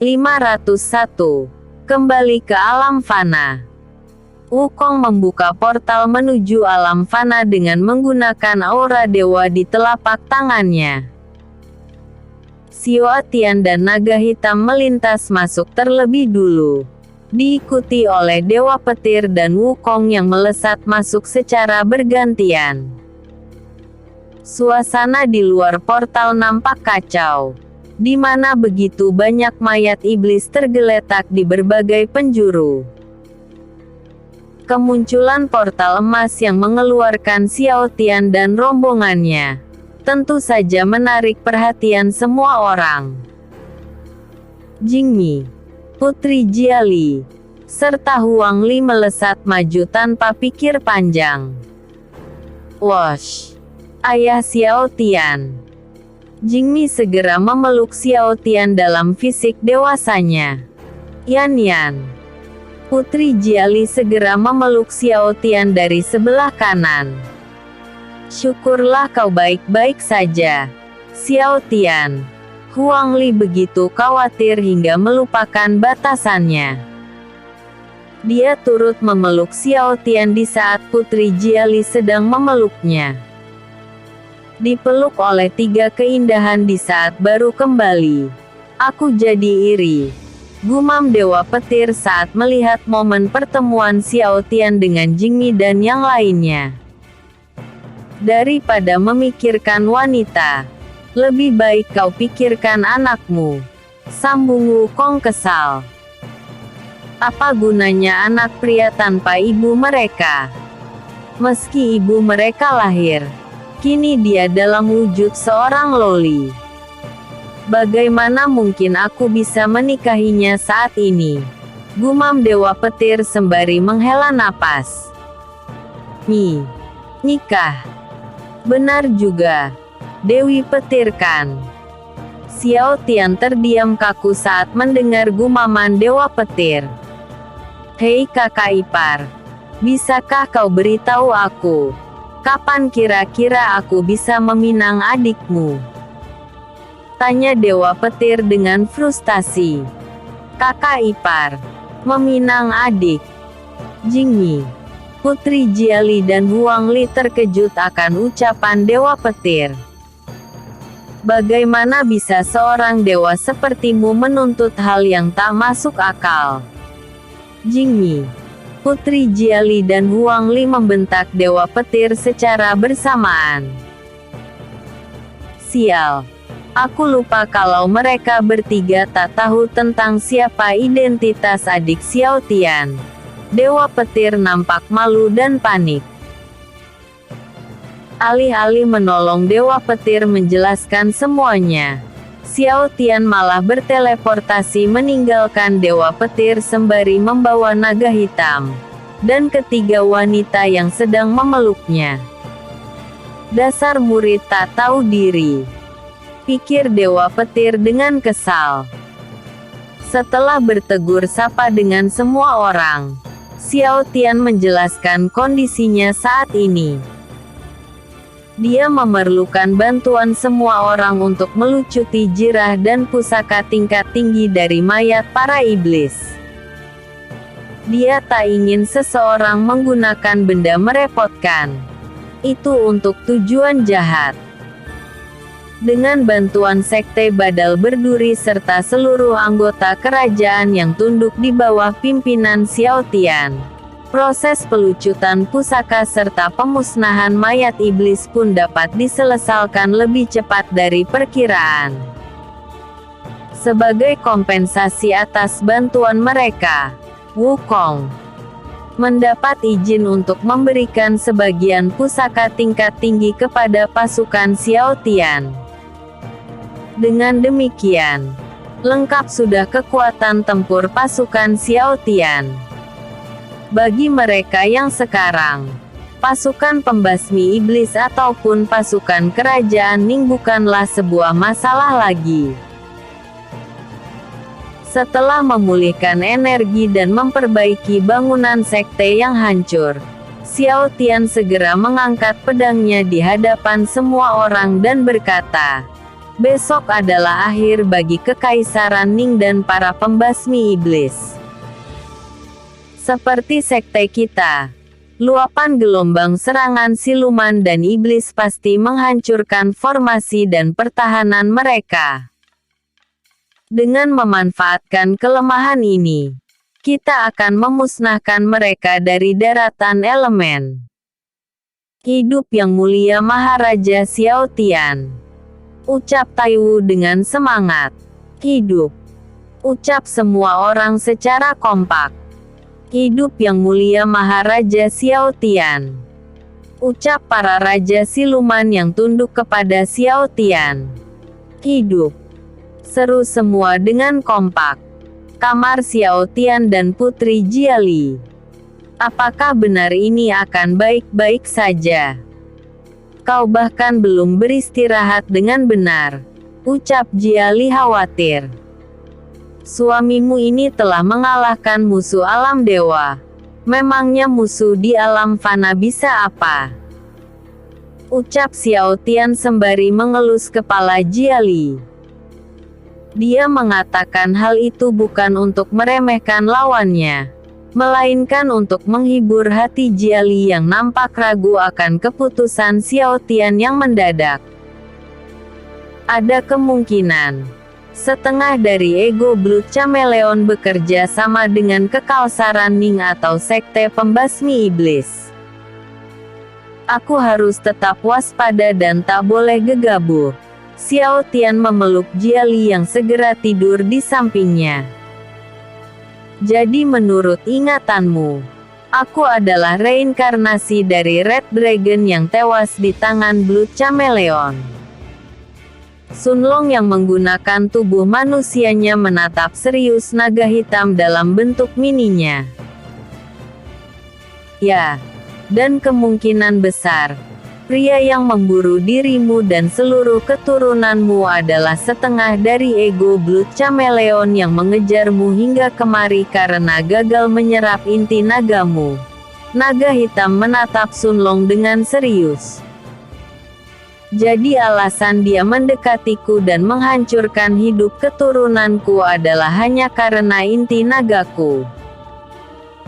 501. Kembali ke alam fana. Wukong membuka portal menuju alam fana dengan menggunakan aura dewa di telapak tangannya. Xiao Tian dan naga hitam melintas masuk terlebih dulu, diikuti oleh dewa petir dan Wukong yang melesat masuk secara bergantian. Suasana di luar portal nampak kacau, di mana begitu banyak mayat iblis tergeletak di berbagai penjuru. Kemunculan portal emas yang mengeluarkan Xiao Tian dan rombongannya tentu saja menarik perhatian semua orang. Jingmi, Putri Jiali, serta Huang Li melesat maju tanpa pikir panjang. Wosh! Ayah Xiao Tian. Jingmi segera memeluk Xiao Tian dalam fisik dewasanya. Yan. Putri Jiali segera memeluk Xiao Tian dari sebelah kanan. Syukurlah kau baik-baik saja, Xiao Tian. Huang Li begitu khawatir hingga melupakan batasannya. Dia turut memeluk Xiao Tian di saat Putri Jiali sedang memeluknya. Dipeluk oleh tiga keindahan di saat baru kembali. Aku jadi iri, gumam dewa petir saat melihat momen pertemuan Xiao Tian dengan Jingmi dan yang lainnya. Daripada memikirkan wanita, lebih baik kau pikirkan anakmu, sambung Wukong kesal. Apa gunanya anak pria tanpa ibu mereka? Meski ibu mereka lahir, kini dia dalam wujud seorang loli. Bagaimana mungkin aku bisa menikahinya saat ini? Gumam dewa petir sembari menghela napas. Nikah. Benar juga. Dewi petir kan? Xiao Tian terdiam kaku saat mendengar gumaman dewa petir. Hei kakak ipar, bisakah kau beritahu aku, kapan kira-kira aku bisa meminang adikmu? Tanya dewa petir dengan frustasi. Kakak ipar, meminang adik. Jingmi, Putri Jiali dan Huang Li terkejut akan ucapan dewa petir. Bagaimana bisa seorang dewa sepertimu menuntut hal yang tak masuk akal? Jingmi, Putri Jiali dan Huang Li membentak dewa petir secara bersamaan. Sial. Aku lupa kalau mereka bertiga tak tahu tentang siapa identitas adik Xiao Tian. Dewa petir nampak malu dan panik. Alih-alih menolong dewa petir menjelaskan semuanya, Xiao Tian malah berteleportasi meninggalkan dewa petir sembari membawa naga hitam dan ketiga wanita yang sedang memeluknya. Dasar murid tak tahu diri, pikir dewa petir dengan kesal. Setelah bertegur sapa dengan semua orang, Xiao Tian menjelaskan kondisinya saat ini. Dia memerlukan bantuan semua orang untuk melucuti jirah dan pusaka tingkat tinggi dari mayat para iblis. Dia tak ingin seseorang menggunakan benda merepotkan itu untuk tujuan jahat. Dengan bantuan Sekte Badal Berduri serta seluruh anggota kerajaan yang tunduk di bawah pimpinan Xiao Tian, proses pelucutan pusaka serta pemusnahan mayat iblis pun dapat diselesaikan lebih cepat dari perkiraan. Sebagai kompensasi atas bantuan mereka, Wukong mendapat izin untuk memberikan sebagian pusaka tingkat tinggi kepada pasukan Xiao Tian. Dengan demikian, lengkap sudah kekuatan tempur pasukan Xiao Tian. Bagi mereka yang sekarang, pasukan pembasmi iblis ataupun pasukan kerajaan Ning bukanlah sebuah masalah lagi. Setelah memulihkan energi dan memperbaiki bangunan sekte yang hancur, Xiao Tian segera mengangkat pedangnya di hadapan semua orang dan berkata, Besok adalah akhir bagi Kekaisaran Ning dan para pembasmi iblis. Seperti sekte kita, luapan gelombang serangan siluman dan iblis pasti menghancurkan formasi dan pertahanan mereka. Dengan memanfaatkan kelemahan ini, kita akan memusnahkan mereka dari daratan elemen. Hidup yang mulia Maharaja Xiao Tian, ucap Taiwu dengan semangat. Hidup, ucap semua orang secara kompak. Hidup yang mulia Maharaja Xiao Tian, ucap para raja siluman yang tunduk kepada Xiao Tian. Hidup, seru semua dengan kompak. Kamar Xiao Tian dan Putri Jiali. Apakah benar ini akan baik-baik saja? Kau bahkan belum beristirahat dengan benar, ucap Jiali khawatir. Suamimu ini telah mengalahkan musuh alam dewa. Memangnya musuh di alam fana bisa apa? Ucap Xiao Tian sembari mengelus kepala Jiali. Dia mengatakan hal itu bukan untuk meremehkan lawannya, melainkan untuk menghibur hati Jiali yang nampak ragu akan keputusan Xiao Tian yang mendadak. Ada kemungkinan setengah dari ego Blood Chameleon bekerja sama dengan Kekaisaran Ning atau sekte pembasmi iblis. Aku harus tetap waspada dan tak boleh gegabah. Xiao Tian memeluk Jiali yang segera tidur di sampingnya. Jadi menurut ingatanmu, aku adalah reinkarnasi dari Red Dragon yang tewas di tangan Blood Chameleon. Sunlong yang menggunakan tubuh manusianya menatap serius naga hitam dalam bentuk mininya. Ya, dan kemungkinan besar, pria yang memburu dirimu dan seluruh keturunanmu adalah setengah dari ego Blood Chameleon yang mengejarmu hingga kemari karena gagal menyerap inti nagamu. Naga hitam menatap Sunlong dengan serius. Jadi alasan dia mendekatiku dan menghancurkan hidup keturunanku adalah hanya karena inti nagaku.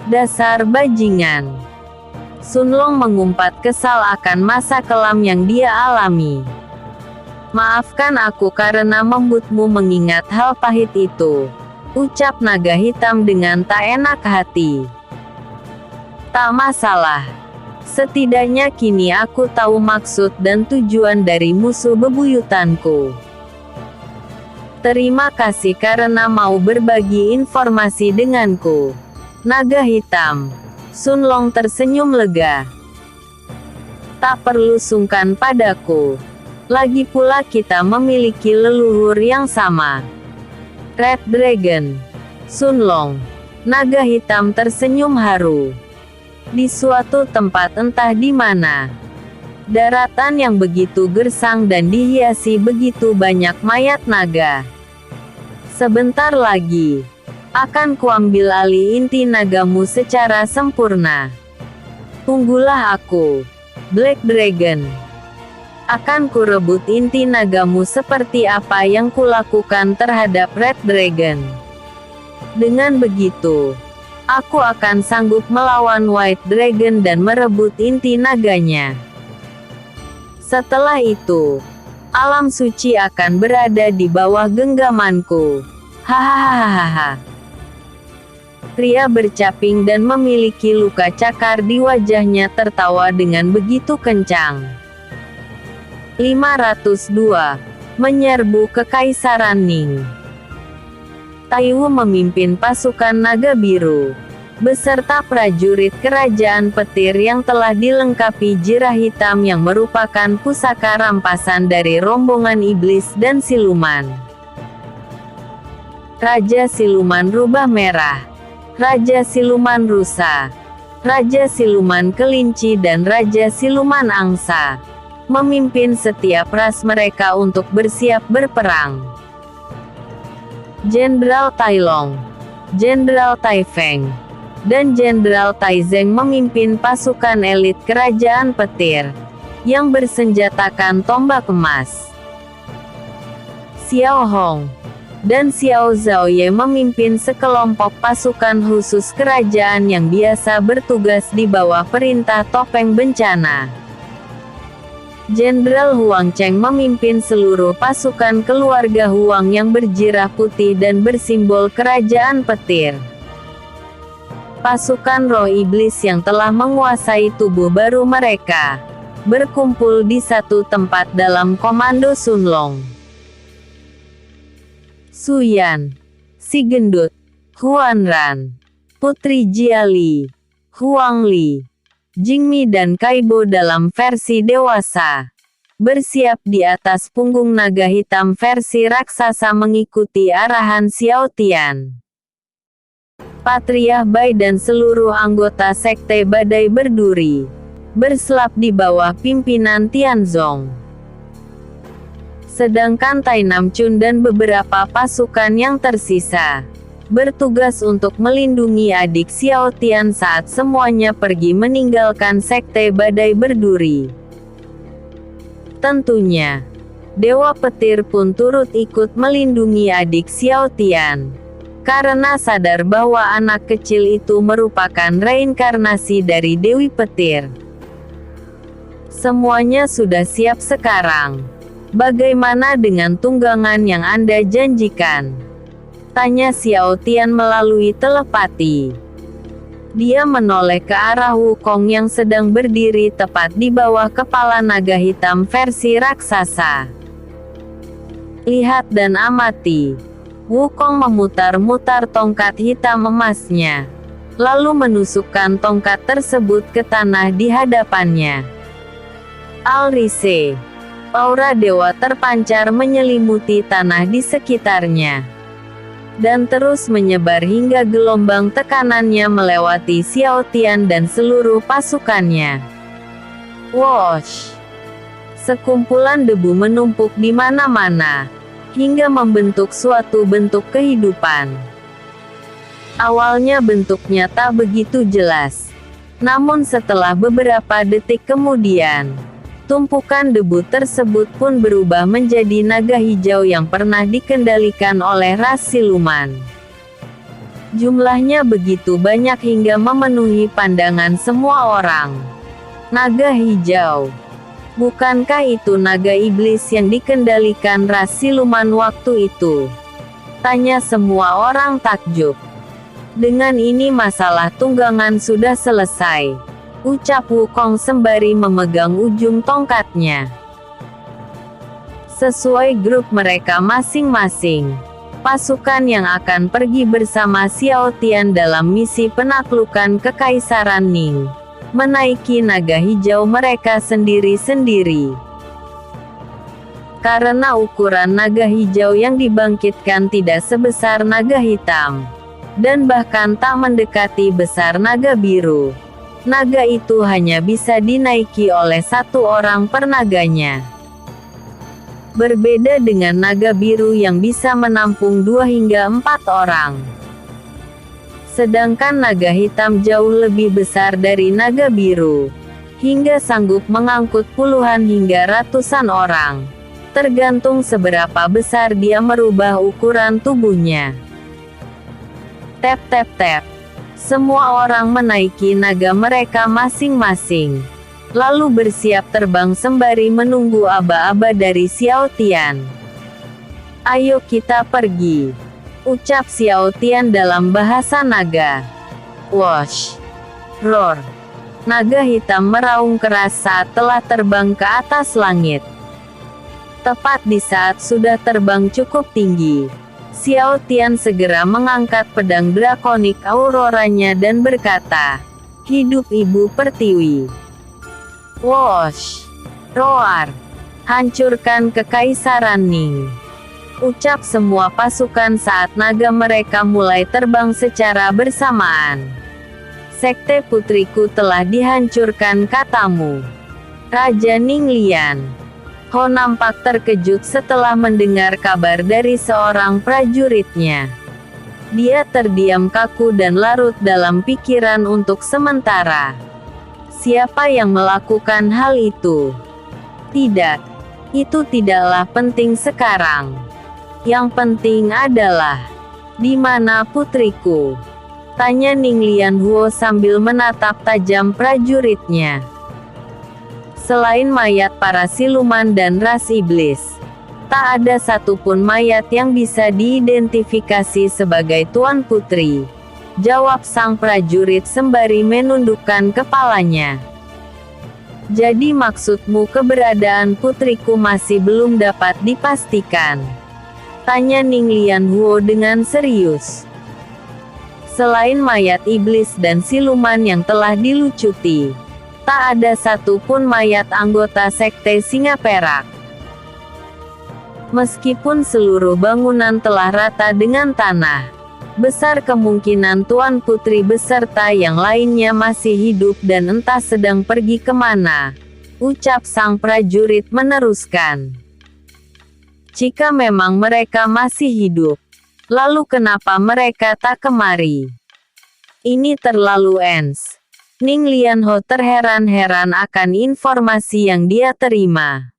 Dasar bajingan. Sunlong mengumpat kesal akan masa kelam yang dia alami. Maafkan aku karena membuatmu mengingat hal pahit itu, ucap naga hitam dengan tak enak hati. Tak masalah. Setidaknya kini aku tahu maksud dan tujuan dari musuh bebuyutanku. Terima kasih karena mau berbagi informasi denganku, naga hitam. Sunlong tersenyum lega. Tak perlu sungkan padaku. Lagi pula kita memiliki leluhur yang sama. Red Dragon. Sunlong. Naga hitam tersenyum haru. Di suatu tempat entah di mana. Daratan yang begitu gersang dan dihiasi begitu banyak mayat naga. Sebentar lagi akan kuambil alih inti nagamu secara sempurna. Tunggulah aku, Black Dragon. Akan kurebut inti nagamu seperti apa yang kulakukan terhadap Red Dragon. Dengan begitu, aku akan sanggup melawan White Dragon dan merebut inti naganya. Setelah itu, alam suci akan berada di bawah genggamanku. Hahaha. Pria bercaping dan memiliki luka cakar di wajahnya tertawa dengan begitu kencang. 502. Menyerbu Kekaisaran Ning. Taiwu memimpin pasukan naga biru, beserta prajurit kerajaan petir yang telah dilengkapi jirah hitam yang merupakan pusaka rampasan dari rombongan iblis dan siluman. Raja Siluman Rubah Merah, Raja Siluman Rusa, Raja Siluman Kelinci dan Raja Siluman Angsa memimpin setiap ras mereka untuk bersiap berperang. Jenderal Tai Long, Jenderal Tai Feng, dan Jenderal Tai Zeng memimpin pasukan elit kerajaan petir yang bersenjatakan tombak emas. Xiao Hong dan Xiao Zhaoye memimpin sekelompok pasukan khusus kerajaan yang biasa bertugas di bawah perintah Topeng Bencana. Jenderal Huang Cheng memimpin seluruh pasukan keluarga Huang yang berjirah putih dan bersimbol kerajaan petir. Pasukan roh iblis yang telah menguasai tubuh baru mereka berkumpul di satu tempat dalam komando Sunlong. Su Yan, Si Gendut, Huan Ran, Putri Jiali, Huang Li, Jingmi dan Kaibo dalam versi dewasa bersiap di atas punggung naga hitam versi raksasa mengikuti arahan Xiao Tian. Patriarch Bai dan seluruh anggota Sekte Badai Berduri berselap di bawah pimpinan Tianzong. Sedangkan Tai Nam Chun dan beberapa pasukan yang tersisa bertugas untuk melindungi adik Xiao Tian saat semuanya pergi meninggalkan Sekte Badai Berduri. Tentunya, Dewa Petir pun turut ikut melindungi adik Xiao Tian, karena sadar bahwa anak kecil itu merupakan reinkarnasi dari Dewi Petir. Semuanya sudah siap sekarang. Bagaimana dengan tunggangan yang Anda janjikan? Tanya Xiao Tian melalui telepati. Dia menoleh ke arah Wukong yang sedang berdiri tepat di bawah kepala naga hitam versi raksasa. Lihat dan amati. Wukong memutar-mutar tongkat hitam emasnya, lalu menusukkan tongkat tersebut ke tanah di hadapannya. Al-Rise. Aura dewa terpancar menyelimuti tanah di sekitarnya, dan terus menyebar hingga gelombang tekanannya melewati Xiao Tian dan seluruh pasukannya. Whoosh! Sekumpulan debu menumpuk di mana-mana, hingga membentuk suatu bentuk kehidupan. Awalnya bentuknya tak begitu jelas, namun setelah beberapa detik kemudian, tumpukan debu tersebut pun berubah menjadi naga hijau yang pernah dikendalikan oleh ras siluman. Jumlahnya begitu banyak hingga memenuhi pandangan semua orang. Naga hijau. Bukankah itu naga iblis yang dikendalikan ras siluman waktu itu? Tanya semua orang takjub. Dengan ini masalah tunggangan sudah selesai, ucap Wukong sembari memegang ujung tongkatnya. Sesuai grup mereka masing-masing, pasukan yang akan pergi bersama Xiao Tian dalam misi penaklukan Kekaisaran Ning menaiki naga hijau mereka sendiri-sendiri. Karena ukuran naga hijau yang dibangkitkan tidak sebesar naga hitam, dan bahkan tak mendekati besar naga biru, naga itu hanya bisa dinaiki oleh satu orang per naganya. Berbeda dengan naga biru yang bisa menampung 2 hingga 4 orang. Sedangkan naga hitam jauh lebih besar dari naga biru, hingga sanggup mengangkut puluhan hingga ratusan orang, tergantung seberapa besar dia merubah ukuran tubuhnya. Tap tap tap. Semua orang menaiki naga mereka masing-masing, lalu bersiap terbang sembari menunggu aba-aba dari Xiao Tian. Ayo kita pergi, ucap Xiao Tian dalam bahasa naga. Whoosh! Roar! Naga hitam meraung keras saat telah terbang ke atas langit. Tepat di saat sudah terbang cukup tinggi, Xiao Tian segera mengangkat pedang drakonik auroranya dan berkata, "Hidup Ibu Pertiwi!" Whoosh! Roar! Hancurkan Kekaisaran Ning! Ucap semua pasukan saat naga mereka mulai terbang secara bersamaan. Sekte putriku telah dihancurkan, katamu. Raja Ninglian. Ho nampak terkejut setelah mendengar kabar dari seorang prajuritnya. Dia terdiam kaku dan larut dalam pikiran untuk sementara. Siapa yang melakukan hal itu? Tidak. Itu tidaklah penting sekarang. Yang penting adalah, di mana putriku? Tanya Ning Lianhuo sambil menatap tajam prajuritnya. Selain mayat para siluman dan ras iblis, tak ada satupun mayat yang bisa diidentifikasi sebagai Tuan Putri, jawab sang prajurit sembari menundukkan kepalanya. Jadi maksudmu keberadaan putriku masih belum dapat dipastikan? Tanya Ning Lianhuo dengan serius. Selain mayat iblis dan siluman yang telah dilucuti, tak ada satupun mayat anggota Sekte Singa Perak. Meskipun seluruh bangunan telah rata dengan tanah, besar kemungkinan Tuan Putri beserta yang lainnya masih hidup dan entah sedang pergi kemana, ucap sang prajurit meneruskan. Jika memang mereka masih hidup, lalu kenapa mereka tak kemari? Ini terlalu ens. Ning Lianhuo terheran-heran akan informasi yang dia terima.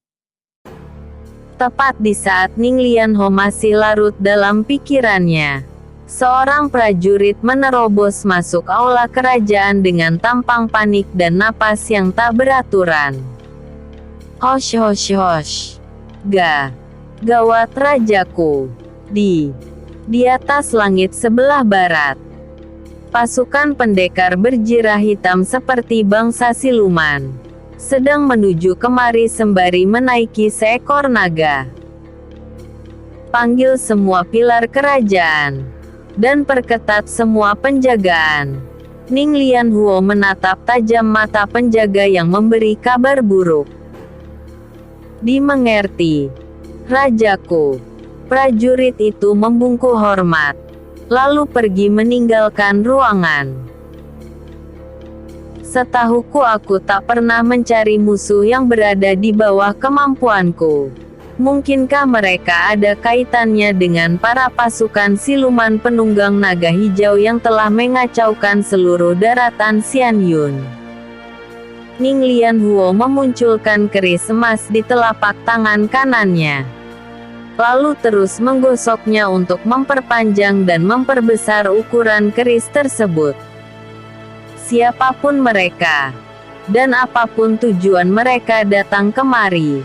Tepat di saat Ning Lianhuo masih larut dalam pikirannya, seorang prajurit menerobos masuk aula kerajaan dengan tampang panik dan napas yang tak beraturan. Hosh hosh hosh. Gawat rajaku. Di atas langit sebelah barat, pasukan pendekar berjirah hitam seperti bangsa siluman sedang menuju kemari sembari menaiki seekor naga. Panggil semua pilar kerajaan dan perketat semua penjagaan. Ning Lianhuo menatap tajam mata penjaga yang memberi kabar buruk. Dimengerti, rajaku. Prajurit itu membungkuk hormat, lalu pergi meninggalkan ruangan. Setahuku aku tak pernah mencari musuh yang berada di bawah kemampuanku. Mungkinkah mereka ada kaitannya dengan para pasukan siluman penunggang naga hijau yang telah mengacaukan seluruh daratan Xianyun? Ning Lianhuo memunculkan keris emas di telapak tangan kanannya, lalu terus menggosoknya untuk memperpanjang dan memperbesar ukuran keris tersebut. Siapapun mereka, dan apapun tujuan mereka datang kemari,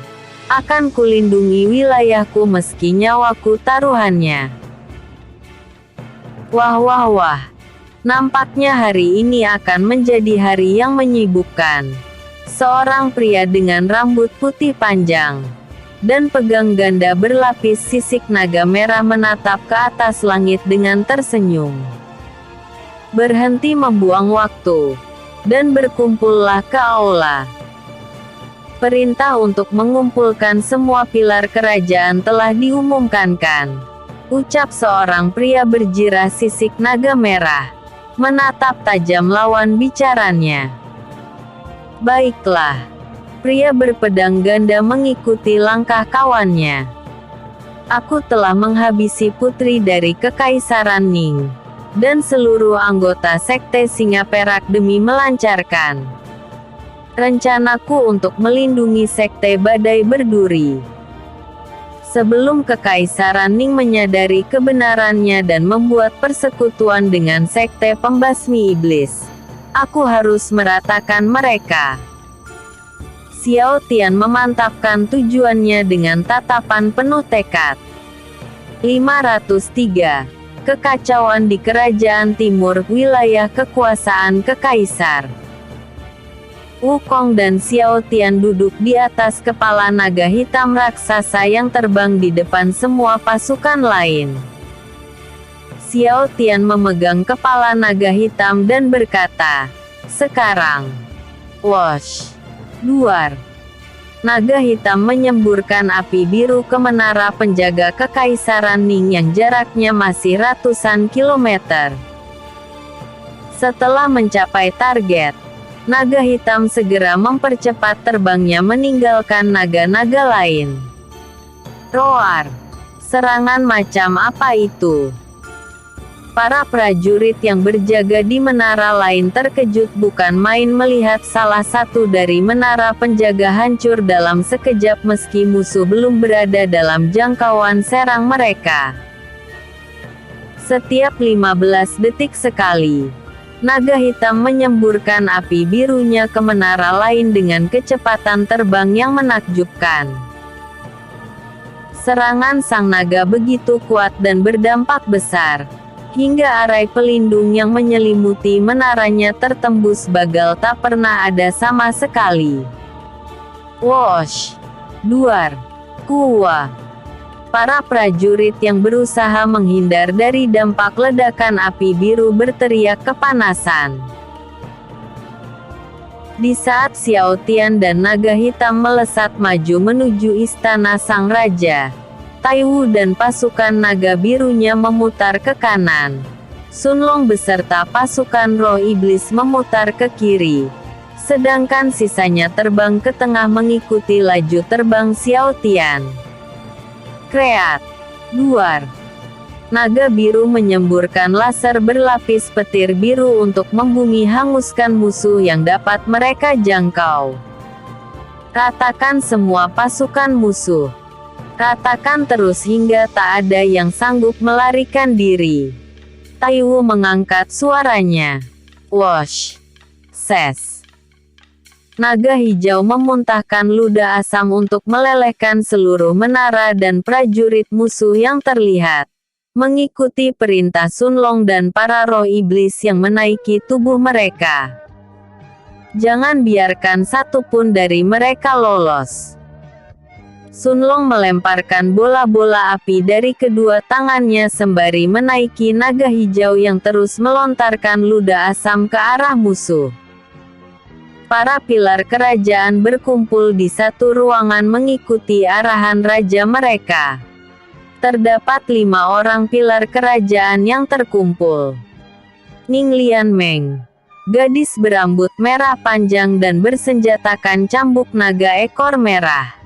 akan kulindungi wilayahku meski nyawaku taruhannya. Wah. Nampaknya hari ini akan menjadi hari yang menyibukkan. Seorang pria dengan rambut putih panjang dan pegang ganda berlapis sisik naga merah menatap ke atas langit dengan tersenyum. Berhenti membuang waktu, dan berkumpullah ke aula. Perintah untuk mengumpulkan semua pilar kerajaan telah diumumkan, ucap seorang pria berjirah sisik naga merah, menatap tajam lawan bicaranya. Baiklah. Pria berpedang ganda mengikuti langkah kawannya. Aku telah menghabisi putri dari Kekaisaran Ning dan seluruh anggota Sekte Singa Perak demi melancarkan rencanaku untuk melindungi Sekte Badai Berduri. Sebelum Kekaisaran Ning menyadari kebenarannya dan membuat persekutuan dengan Sekte Pembasmi Iblis, aku harus meratakan mereka. Xiao Tian memantapkan tujuannya dengan tatapan penuh tekad. 503. Kekacauan di Kerajaan Timur, wilayah kekuasaan Kekaisar. Wukong dan Xiao Tian duduk di atas kepala naga hitam raksasa yang terbang di depan semua pasukan lain. Xiao Tian memegang kepala naga hitam dan berkata, "Sekarang, wosh!" Duar. Naga hitam menyemburkan api biru ke menara penjaga Kekaisaran Ning yang jaraknya masih ratusan kilometer. Setelah mencapai target, naga hitam segera mempercepat terbangnya meninggalkan naga-naga lain. Roar. Serangan macam apa itu? Para prajurit yang berjaga di menara lain terkejut bukan main melihat salah satu dari menara penjaga hancur dalam sekejap meski musuh belum berada dalam jangkauan serang mereka. Setiap 15 detik sekali, naga hitam menyemburkan api birunya ke menara lain dengan kecepatan terbang yang menakjubkan. Serangan sang naga begitu kuat dan berdampak besar, hingga arai pelindung yang menyelimuti menaranya tertembus bagal tak pernah ada sama sekali. Wosh! Duar! Kuah! Para prajurit yang berusaha menghindar dari dampak ledakan api biru berteriak kepanasan. Di saat Xiao Tian dan naga hitam melesat maju menuju istana sang raja, Tai Wu dan pasukan naga birunya memutar ke kanan. Sun Long beserta pasukan roh iblis memutar ke kiri, sedangkan sisanya terbang ke tengah mengikuti laju terbang Xiao Tian. Kreat! Duar! Naga biru menyemburkan laser berlapis petir biru untuk membumi hanguskan musuh yang dapat mereka jangkau. Ratakan semua pasukan musuh. Ratakan terus hingga tak ada yang sanggup melarikan diri. Tai Wu mengangkat suaranya. Wosh! Ses! Naga hijau memuntahkan ludah asam untuk melelehkan seluruh menara dan prajurit musuh yang terlihat, mengikuti perintah Sun Long dan para roh iblis yang menaiki tubuh mereka. Jangan biarkan satupun dari mereka lolos. Sun Long melemparkan bola-bola api dari kedua tangannya sembari menaiki naga hijau yang terus melontarkan ludah asam ke arah musuh. Para pilar kerajaan berkumpul di satu ruangan mengikuti arahan raja mereka. Terdapat 5 orang pilar kerajaan yang terkumpul. Ning Lian Meng, gadis berambut merah panjang dan bersenjatakan cambuk naga ekor merah.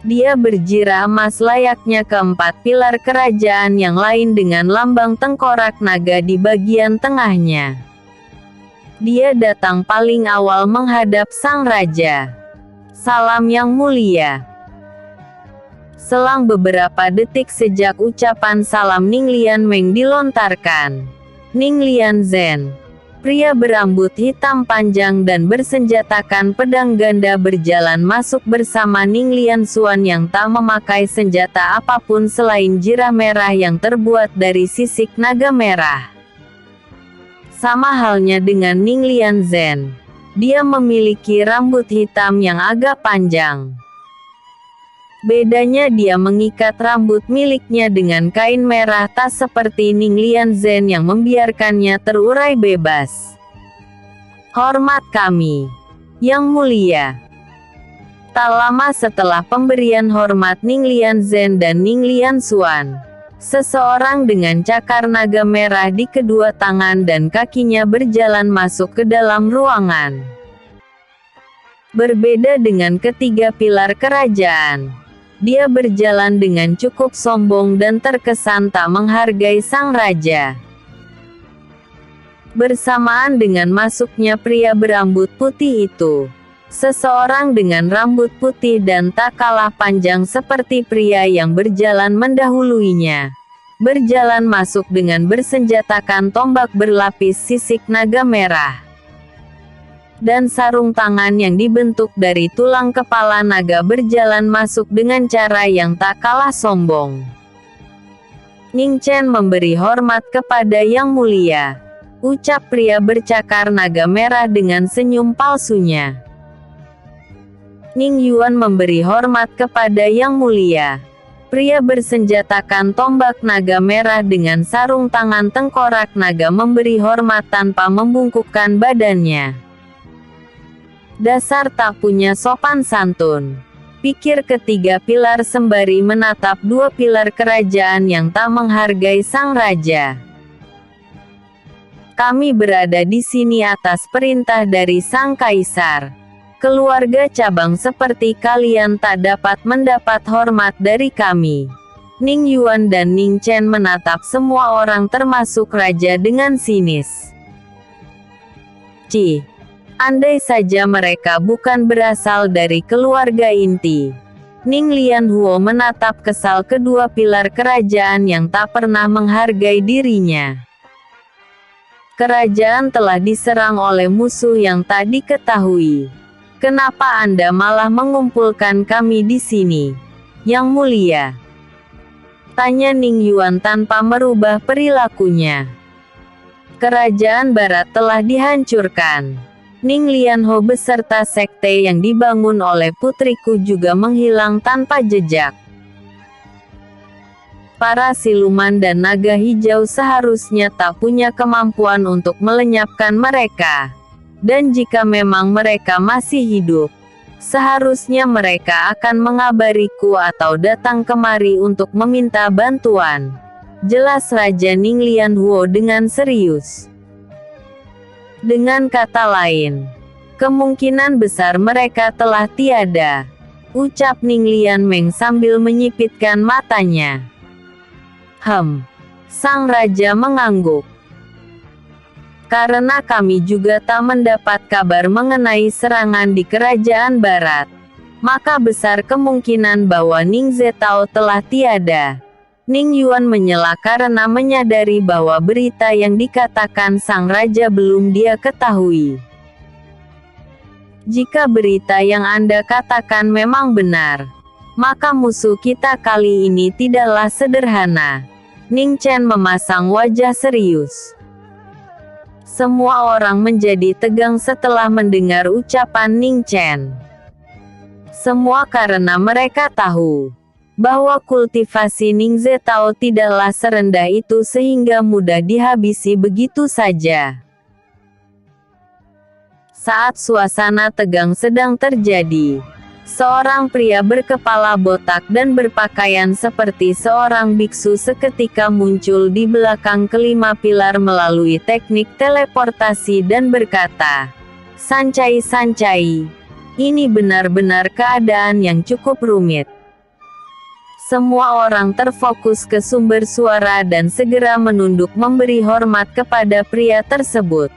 Dia berjirah emas layaknya keempat pilar kerajaan yang lain dengan lambang tengkorak naga di bagian tengahnya. Dia datang paling awal menghadap sang raja. Salam yang mulia. Selang beberapa detik sejak ucapan salam Ning Lian Meng dilontarkan, Ning Lian Zhen, pria berambut hitam panjang dan bersenjatakan pedang ganda berjalan masuk bersama Ning Lian Xuan yang tak memakai senjata apapun selain jirah merah yang terbuat dari sisik naga merah. Sama halnya dengan Ning Lian Zhen, dia memiliki rambut hitam yang agak panjang. Bedanya dia mengikat rambut miliknya dengan kain merah tak seperti Ning Lian Zhen yang membiarkannya terurai bebas. Hormat kami, Yang Mulia. Tak lama setelah pemberian hormat Ning Lian Zhen dan Ning Lian Xuan, seseorang dengan cakar naga merah di kedua tangan dan kakinya berjalan masuk ke dalam ruangan. Berbeda dengan ketiga pilar kerajaan, dia berjalan dengan cukup sombong dan terkesan tak menghargai sang raja. Bersamaan dengan masuknya pria berambut putih itu, seseorang dengan rambut putih dan tak kalah panjang seperti pria yang berjalan mendahuluinya, berjalan masuk dengan bersenjatakan tombak berlapis sisik naga merah dan sarung tangan yang dibentuk dari tulang kepala naga berjalan masuk dengan cara yang tak kalah sombong. Ning Chen memberi hormat kepada Yang Mulia, ucap pria bercakar naga merah dengan senyum palsunya. Ning Yuan memberi hormat kepada Yang Mulia, pria bersenjatakan tombak naga merah dengan sarung tangan tengkorak naga memberi hormat tanpa membungkukkan badannya. Dasar tak punya sopan santun, pikir ketiga pilar sembari menatap dua pilar kerajaan yang tak menghargai sang raja. Kami berada di sini atas perintah dari sang kaisar. Keluarga cabang seperti kalian tak dapat mendapat hormat dari kami. Ning Yuan dan Ning Chen menatap semua orang termasuk raja dengan sinis. Andai saja mereka bukan berasal dari keluarga inti. Ning Lianhuo menatap kesal kedua pilar kerajaan yang tak pernah menghargai dirinya. Kerajaan telah diserang oleh musuh yang tak diketahui. Kenapa Anda malah mengumpulkan kami di sini, Yang Mulia? Tanya Ning Yuan tanpa merubah perilakunya. Kerajaan Barat telah dihancurkan. Ning Lianho beserta sekte yang dibangun oleh putriku juga menghilang tanpa jejak. Para siluman dan naga hijau seharusnya tak punya kemampuan untuk melenyapkan mereka. Dan jika memang mereka masih hidup, seharusnya mereka akan mengabariku atau datang kemari untuk meminta bantuan. Jelas Raja Ning Lianhuo dengan serius. Dengan kata lain, kemungkinan besar mereka telah tiada, ucap Ning Lianmeng sambil menyipitkan matanya. Sang raja mengangguk. Karena kami juga tak mendapat kabar mengenai serangan di kerajaan barat, maka besar kemungkinan bahwa Ning Zetao telah tiada. Ning Yuan menyela karena menyadari bahwa berita yang dikatakan sang raja belum dia ketahui. Jika berita yang Anda katakan memang benar, maka musuh kita kali ini tidaklah sederhana. Ning Chen memasang wajah serius. Semua orang menjadi tegang setelah mendengar ucapan Ning Chen. Semua karena mereka tahu bahwa kultivasi Ning Zetao tidaklah serendah itu sehingga mudah dihabisi begitu saja. Saat suasana tegang sedang terjadi, seorang pria berkepala botak dan berpakaian seperti seorang biksu seketika muncul di belakang kelima pilar melalui teknik teleportasi dan berkata, "Sancai, ini benar-benar keadaan yang cukup rumit." Semua orang terfokus ke sumber suara dan segera menunduk memberi hormat kepada pria tersebut.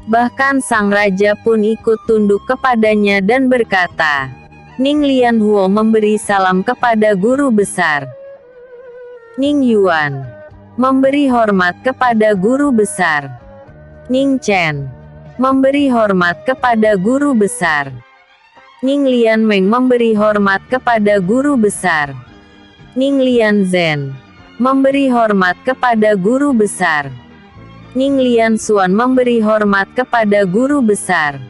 Bahkan sang raja pun ikut tunduk kepadanya dan berkata, "Ning Lianhuo memberi salam kepada guru besar." Ning Yuan memberi hormat kepada guru besar. Ning Chen memberi hormat kepada guru besar. Ning Lianmeng memberi hormat kepada guru besar. Ning Lianzhen memberi hormat kepada guru besar. Ning Lianxuan memberi hormat kepada guru besar.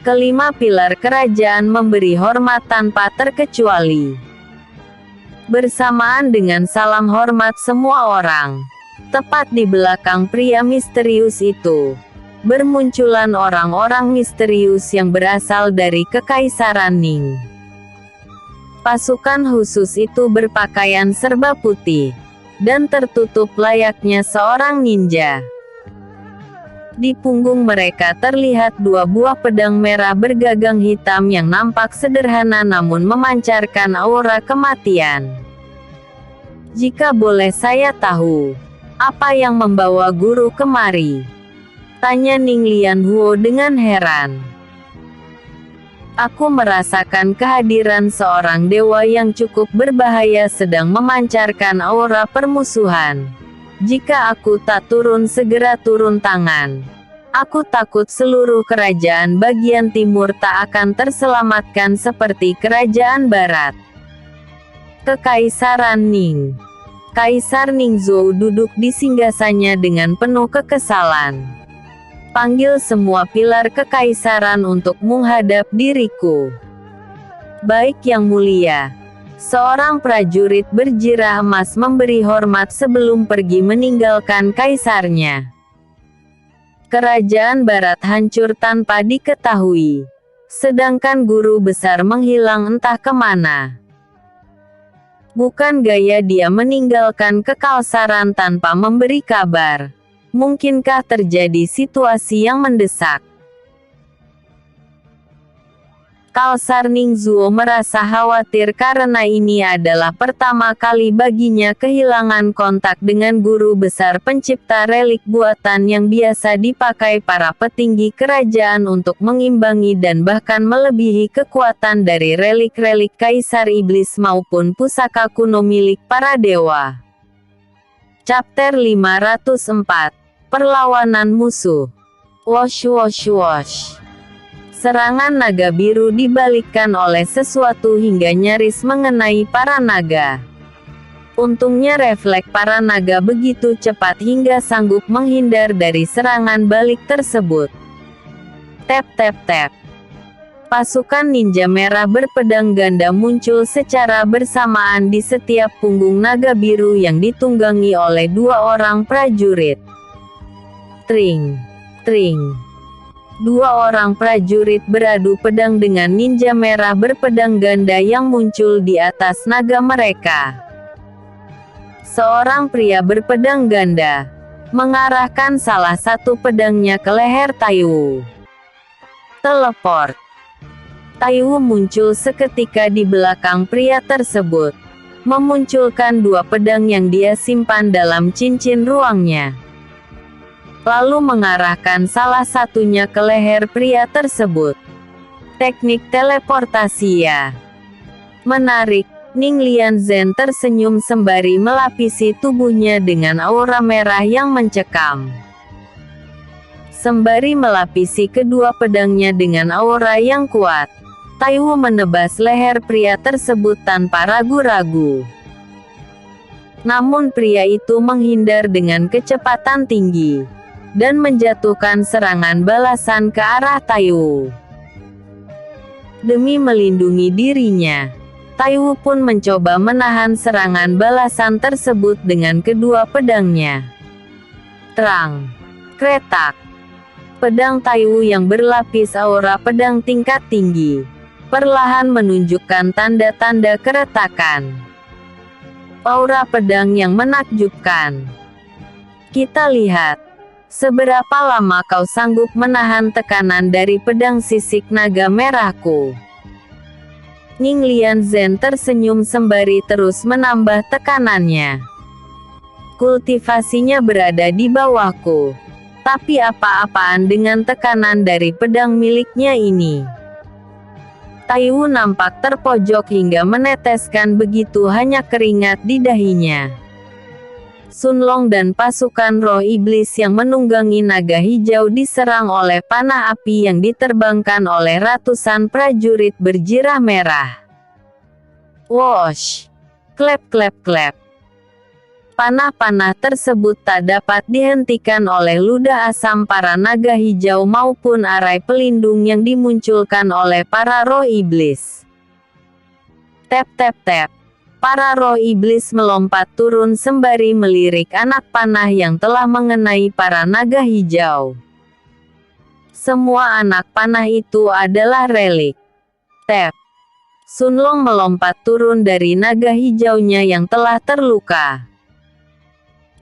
Kelima pilar kerajaan memberi hormat tanpa terkecuali. Bersamaan dengan salam hormat semua orang, tepat di belakang pria misterius itu, bermunculan orang-orang misterius yang berasal dari Kekaisaran Ning. Pasukan khusus itu berpakaian serba putih dan tertutup layaknya seorang ninja. Di punggung mereka terlihat dua buah pedang merah bergagang hitam yang nampak sederhana namun memancarkan aura kematian. "Jika boleh saya tahu, apa yang membawa guru kemari?" tanya Ning Lianhuo dengan heran. "Aku merasakan kehadiran seorang dewa yang cukup berbahaya sedang memancarkan aura permusuhan. Jika aku tak segera turun tangan, aku takut seluruh kerajaan bagian timur tak akan terselamatkan seperti kerajaan barat." Kekaisaran Ning. Kaisar Ningzhou duduk di singgasananya dengan penuh kekesalan. "Panggil semua pilar kekaisaran untuk menghadap diriku." "Baik Yang Mulia." Seorang prajurit berjirah emas memberi hormat sebelum pergi meninggalkan kaisarnya. Kerajaan barat hancur tanpa diketahui, sedangkan guru besar menghilang entah kemana. Bukan gaya dia meninggalkan Kekaisaran tanpa memberi kabar. Mungkinkah terjadi situasi yang mendesak? Kaisar Ningzhuo merasa khawatir karena ini adalah pertama kali baginya kehilangan kontak dengan guru besar pencipta relik buatan yang biasa dipakai para petinggi kerajaan untuk mengimbangi dan bahkan melebihi kekuatan dari relik-relik Kaisar Iblis maupun pusaka kuno milik para dewa. Chapter 504. Perlawanan musuh. Wosh wosh wosh. Serangan naga biru dibalikkan oleh sesuatu hingga nyaris mengenai para naga. Untungnya refleks para naga begitu cepat hingga sanggup menghindar dari serangan balik tersebut. Tap tap tap. Pasukan ninja merah berpedang ganda muncul secara bersamaan di setiap punggung naga biru yang ditunggangi oleh 2 orang prajurit. Tring, tring. 2 orang prajurit beradu pedang dengan ninja merah berpedang ganda yang muncul di atas naga mereka. Seorang pria berpedang ganda mengarahkan salah satu pedangnya ke leher Taiwu. Teleport. Taiwu muncul seketika di belakang pria tersebut, memunculkan 2 pedang yang dia simpan dalam cincin ruangnya. Lalu mengarahkan salah satunya ke leher pria tersebut. Teknik teleportasi ya. Menarik, Ning Lianzhen tersenyum sembari melapisi tubuhnya dengan aura merah yang mencekam. Sembari melapisi kedua pedangnya dengan aura yang kuat, Taiwu menebas leher pria tersebut tanpa ragu-ragu. Namun pria itu menghindar dengan kecepatan tinggi dan menjatuhkan serangan balasan ke arah Taiwu. Demi melindungi dirinya, Taiwu pun mencoba menahan serangan balasan tersebut dengan kedua pedangnya. Terang, kretak. Pedang Taiwu yang berlapis aura pedang tingkat tinggi perlahan menunjukkan tanda-tanda keretakan. Aura pedang yang menakjubkan. Kita lihat seberapa lama kau sanggup menahan tekanan dari pedang sisik naga merahku. Ning Lianzhen tersenyum sembari terus menambah tekanannya. Kultivasinya berada di bawahku. Tapi apa-apaan dengan tekanan dari pedang miliknya ini? Taiwu nampak terpojok hingga meneteskan begitu hanya keringat di dahinya. Sunlong dan pasukan roh iblis yang menunggangi naga hijau diserang oleh panah api yang diterbangkan oleh ratusan prajurit berjirah merah. Wosh! Klep klep klep. Panah-panah tersebut tak dapat dihentikan oleh ludah asam para naga hijau maupun arai pelindung yang dimunculkan oleh para roh iblis. Tap tap tap. Para roh iblis melompat turun sembari melirik anak panah yang telah mengenai para naga hijau. Semua anak panah itu adalah relik. Tap. Sunlong melompat turun dari naga hijaunya yang telah terluka.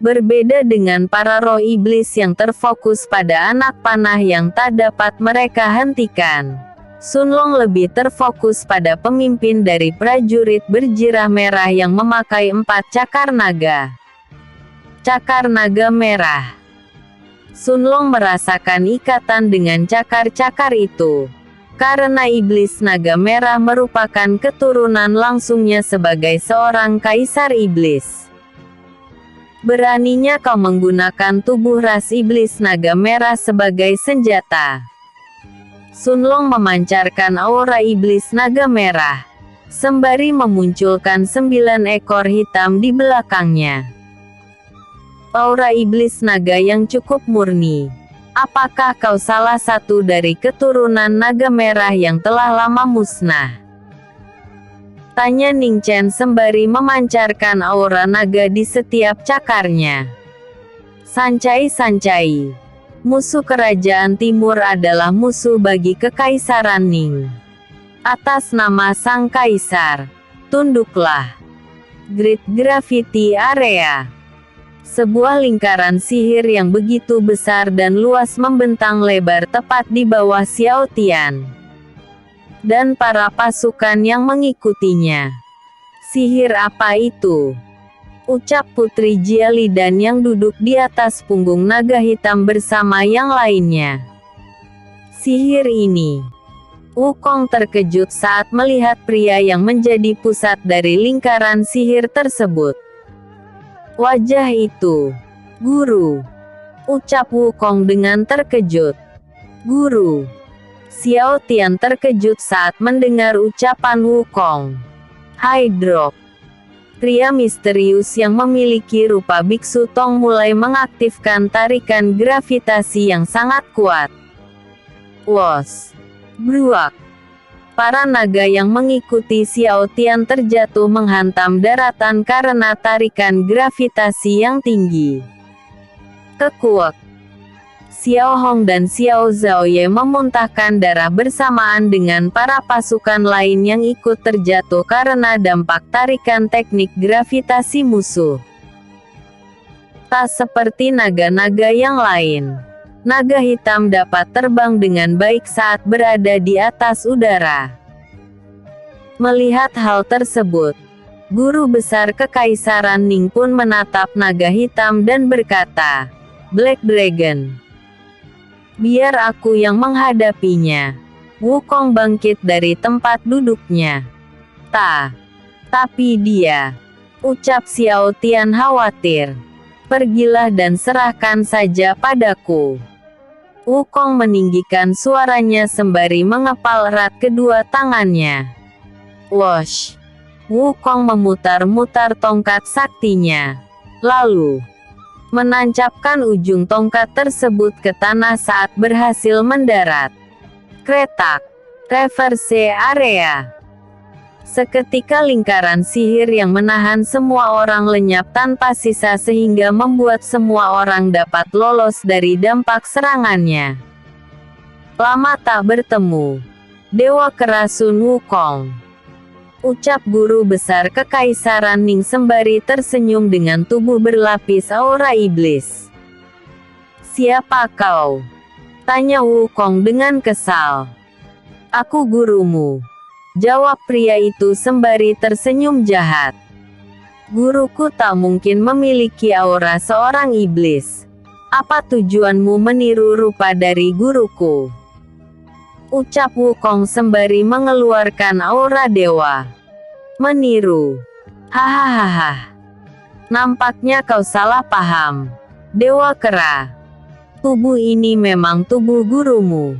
Berbeda dengan para roh iblis yang terfokus pada anak panah yang tak dapat mereka hentikan, Sunlong lebih terfokus pada pemimpin dari prajurit berjirah merah yang memakai 4 cakar naga. Cakar naga merah. Sunlong merasakan ikatan dengan cakar-cakar itu, karena iblis naga merah merupakan keturunan langsungnya sebagai seorang kaisar iblis. Beraninya kau menggunakan tubuh ras iblis naga merah sebagai senjata. Sunlong memancarkan aura iblis naga merah, sembari memunculkan 9 ekor hitam di belakangnya. Aura iblis naga yang cukup murni. Apakah kau salah satu dari keturunan naga merah yang telah lama musnah? Tanya Ning Chen sembari memancarkan aura naga di setiap cakarnya. Sancai-sancai. Musuh kerajaan timur adalah musuh bagi kekaisaran Ning. Atas nama sang kaisar, tunduklah. Great Gravity Area. Sebuah lingkaran sihir yang begitu besar dan luas membentang lebar tepat di bawah Xiao Tian. dan para pasukan yang mengikutinya. Sihir apa itu? Ucap Putri Jialidan yang duduk di atas punggung naga hitam bersama yang lainnya. Sihir ini. Wukong terkejut saat melihat pria yang menjadi pusat dari lingkaran sihir tersebut. Wajah itu. Guru. Ucap Wukong dengan terkejut. Guru. Xiao Tian terkejut saat mendengar ucapan Wukong. Hydrop. Pria misterius yang memiliki rupa biksu Tong mulai mengaktifkan tarikan gravitasi yang sangat kuat. Wos. Bruak. Para naga yang mengikuti Xiao Tian terjatuh menghantam daratan karena tarikan gravitasi yang tinggi. Kekuak. Xiao Hong dan Xiao Zhaoye memuntahkan darah bersamaan dengan para pasukan lain yang ikut terjatuh karena dampak tarikan teknik gravitasi musuh. Tak seperti naga-naga yang lain. Naga hitam dapat terbang dengan baik saat berada di atas udara. Melihat hal tersebut, Guru Besar Kekaisaran Ning pun menatap naga hitam dan berkata, "Black Dragon. Biar aku yang menghadapinya." Wukong bangkit dari tempat duduknya. Tapi dia. Ucap Xiao Tian khawatir. "Pergilah dan serahkan saja padaku." Wukong meninggikan suaranya sembari mengepal erat kedua tangannya. Wosh! Wukong memutar-mutar tongkat saktinya. Lalu, menancapkan ujung tongkat tersebut ke tanah saat berhasil mendarat. Kretak. Reverse area. Seketika lingkaran sihir yang menahan semua orang lenyap tanpa sisa sehingga membuat semua orang dapat lolos dari dampak serangannya. Lama tak bertemu. Dewa Kerasun Wukong. Ucap Guru Besar Kekaisaran Ning sembari tersenyum dengan tubuh berlapis aura iblis. "Siapa kau?" tanya Wukong dengan kesal. "Aku gurumu," jawab pria itu sembari tersenyum jahat. "Guruku tak mungkin memiliki aura seorang iblis. Apa tujuanmu meniru rupa dari guruku?" Ucap Wukong sembari mengeluarkan aura dewa. "Meniru? Hahaha. Nampaknya kau salah paham, Dewa Kera. Tubuh ini memang tubuh gurumu.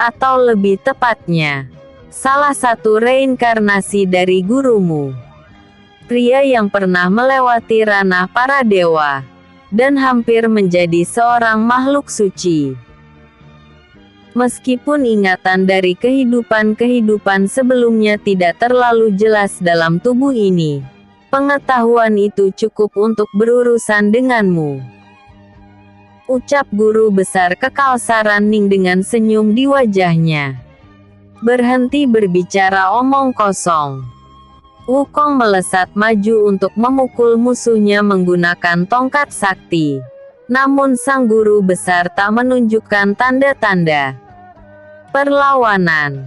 Atau lebih tepatnya, salah satu reinkarnasi dari gurumu. Pria yang pernah melewati ranah para dewa, dan hampir menjadi seorang makhluk suci. Meskipun ingatan dari kehidupan-kehidupan sebelumnya tidak terlalu jelas dalam tubuh ini, pengetahuan itu cukup untuk berurusan denganmu." Ucap Guru Besar Kekaisaran Ning dengan senyum di wajahnya. "Berhenti berbicara omong kosong." Wukong melesat maju untuk memukul musuhnya menggunakan tongkat sakti. Namun sang guru besar tak menunjukkan tanda-tanda perlawanan.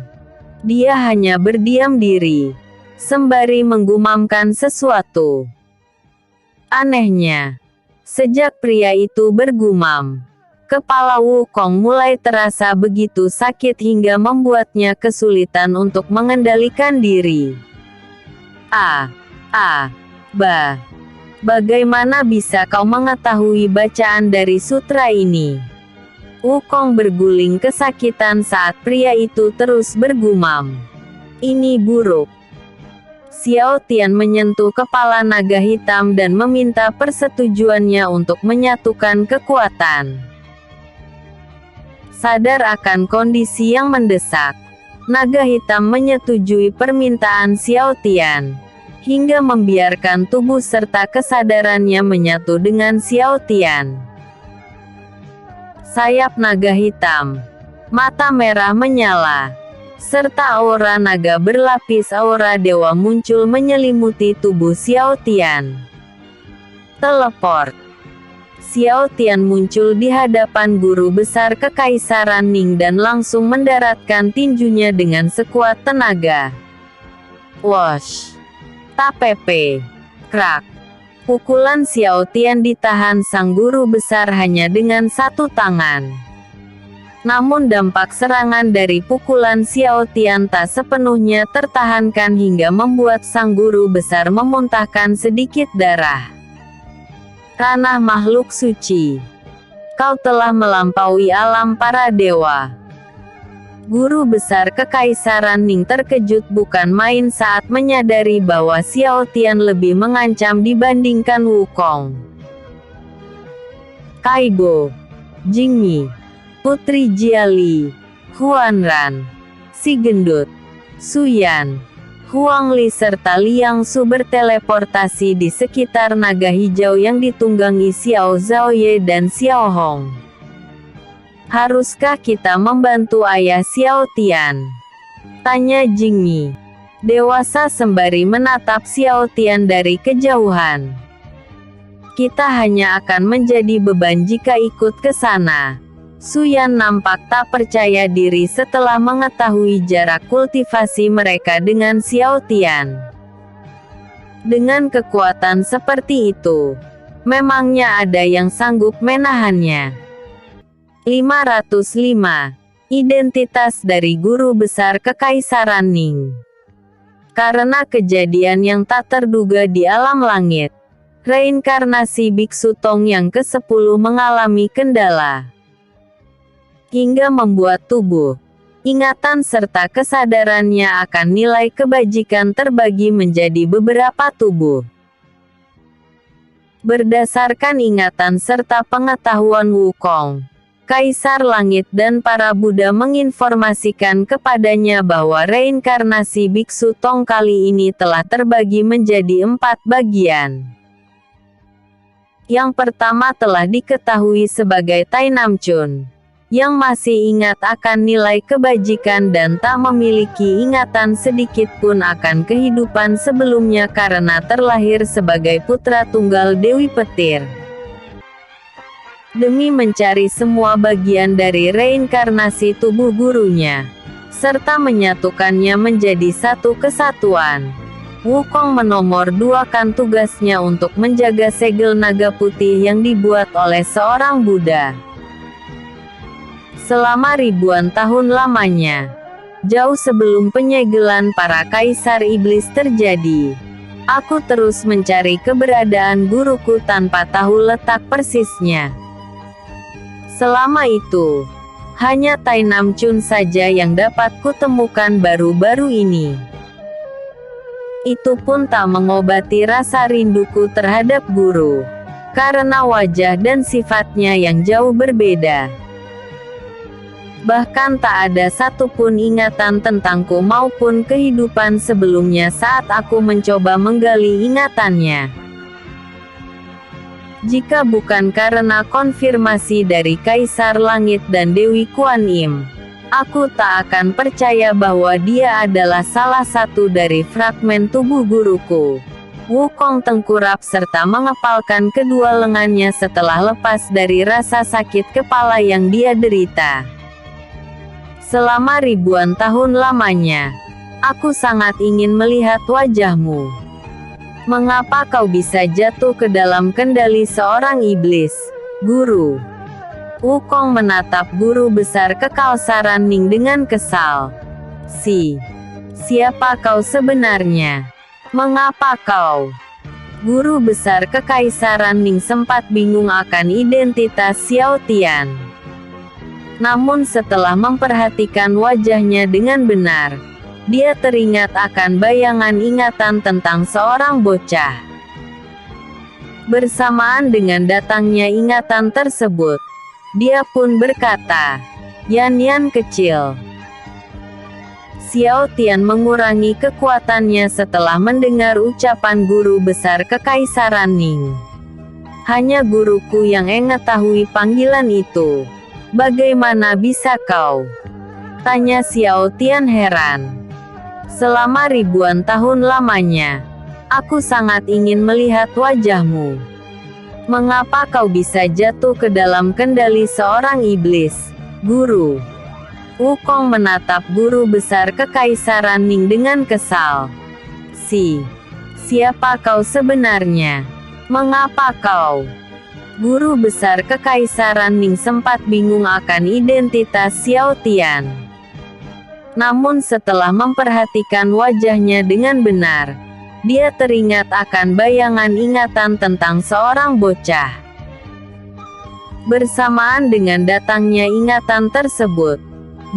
Dia hanya berdiam diri, sembari menggumamkan sesuatu. Anehnya, sejak pria itu bergumam, kepala Wukong mulai terasa begitu sakit hingga membuatnya kesulitan untuk mengendalikan diri. Bagaimana bisa kau mengetahui bacaan dari sutra ini?" Wukong berguling kesakitan saat pria itu terus bergumam. "Ini buruk." Xiao Tian menyentuh kepala naga hitam dan meminta persetujuannya untuk menyatukan kekuatan. Sadar akan kondisi yang mendesak, naga hitam menyetujui permintaan Xiao Tian, hingga membiarkan tubuh serta kesadarannya menyatu dengan Xiao Tian. Sayap naga hitam, mata merah menyala, serta aura naga berlapis aura dewa muncul menyelimuti tubuh Xiao Tian. Teleport. Xiao Tian muncul di hadapan guru besar Kekaisaran Ning dan langsung mendaratkan tinjunya dengan sekuat tenaga. Wosh! Tapepe! Krak! Pukulan Xiao Tian ditahan sang guru besar hanya dengan satu tangan. Namun dampak serangan dari pukulan Xiao Tian tak sepenuhnya tertahankan hingga membuat sang guru besar memuntahkan sedikit darah. Ranah makhluk suci. Kau telah melampaui alam para dewa. Guru besar Kekaisaran Ning terkejut bukan main saat menyadari bahwa Xiao Tian lebih mengancam dibandingkan Wukong. Kaibo, Jingyi, Putri Jiali, Huanran, Si Gendut, Suyan, Huang Li serta Liang Su berteleportasi di sekitar naga hijau yang ditunggangi Xiao Zhaoye dan Xiao Hong. Haruskah kita membantu ayah Xiao Tian? Tanya Jingyi, dewasa sembari menatap Xiao Tian dari kejauhan. Kita hanya akan menjadi beban jika ikut ke sana. Suyan nampak tak percaya diri setelah mengetahui jarak kultivasi mereka dengan Xiao Tian. Dengan kekuatan seperti itu, memangnya ada yang sanggup menahannya? 505. Identitas dari Guru Besar Kekaisaran Ning. Karena kejadian yang tak terduga di alam langit, reinkarnasi Biksu Tong yang ke-10 mengalami kendala. Hingga membuat tubuh, ingatan serta kesadarannya akan nilai kebajikan terbagi menjadi beberapa tubuh. Berdasarkan ingatan serta pengetahuan Wukong, Kaisar Langit dan para Buddha menginformasikan kepadanya bahwa reinkarnasi Biksu Tong kali ini telah terbagi menjadi 4 bagian. Yang pertama telah diketahui sebagai Tai Nam Chun, yang masih ingat akan nilai kebajikan dan tak memiliki ingatan sedikit pun akan kehidupan sebelumnya karena terlahir sebagai putra tunggal Dewi Petir. Demi mencari semua bagian dari reinkarnasi tubuh gurunya, serta menyatukannya menjadi satu kesatuan, Wukong menomor 2kan tugasnya untuk menjaga segel naga putih yang dibuat oleh seorang Buddha. Selama ribuan tahun lamanya, jauh sebelum penyegelan para kaisar iblis terjadi, aku terus mencari keberadaan guruku tanpa tahu letak persisnya. Selama itu, hanya Tai Nam Chun saja yang dapat kutemukan baru-baru ini. Itu pun tak mengobati rasa rinduku terhadap guru, karena wajah dan sifatnya yang jauh berbeda. Bahkan tak ada satupun ingatan tentangku maupun kehidupan sebelumnya saat aku mencoba menggali ingatannya. Jika bukan karena konfirmasi dari Kaisar Langit dan Dewi Kuan Im, aku tak akan percaya bahwa dia adalah salah satu dari fragmen tubuh guruku. Wukong tengkurap serta mengepalkan kedua lengannya setelah lepas dari rasa sakit kepala yang dia derita. Selama ribuan tahun lamanya, aku sangat ingin melihat wajahmu. Mengapa kau bisa jatuh ke dalam kendali seorang iblis, guru? Wukong menatap guru besar Kekaisaran Ning dengan kesal. Siapa kau sebenarnya? Mengapa kau? Guru besar Kekaisaran Ning sempat bingung akan identitas Xiao Tian. Namun setelah memperhatikan wajahnya dengan benar, dia teringat akan bayangan ingatan tentang seorang bocah. Bersamaan dengan datangnya ingatan tersebut, dia pun berkata, "Yan kecil." Xiao Tian mengurangi kekuatannya setelah mendengar ucapan guru besar Kekaisaran Ning. Hanya guruku yang mengetahui panggilan itu. Bagaimana bisa kau? Tanya Xiao Tian heran. Selama ribuan tahun lamanya, aku sangat ingin melihat wajahmu. Mengapa kau bisa jatuh ke dalam kendali seorang iblis, guru? Wukong menatap guru besar Kekaisaran Ning dengan kesal. Siapa kau sebenarnya? Mengapa kau? Guru besar Kekaisaran Ning sempat bingung akan identitas Xiao Tian. Namun setelah memperhatikan wajahnya dengan benar, dia teringat akan bayangan ingatan tentang seorang bocah. Bersamaan dengan datangnya ingatan tersebut,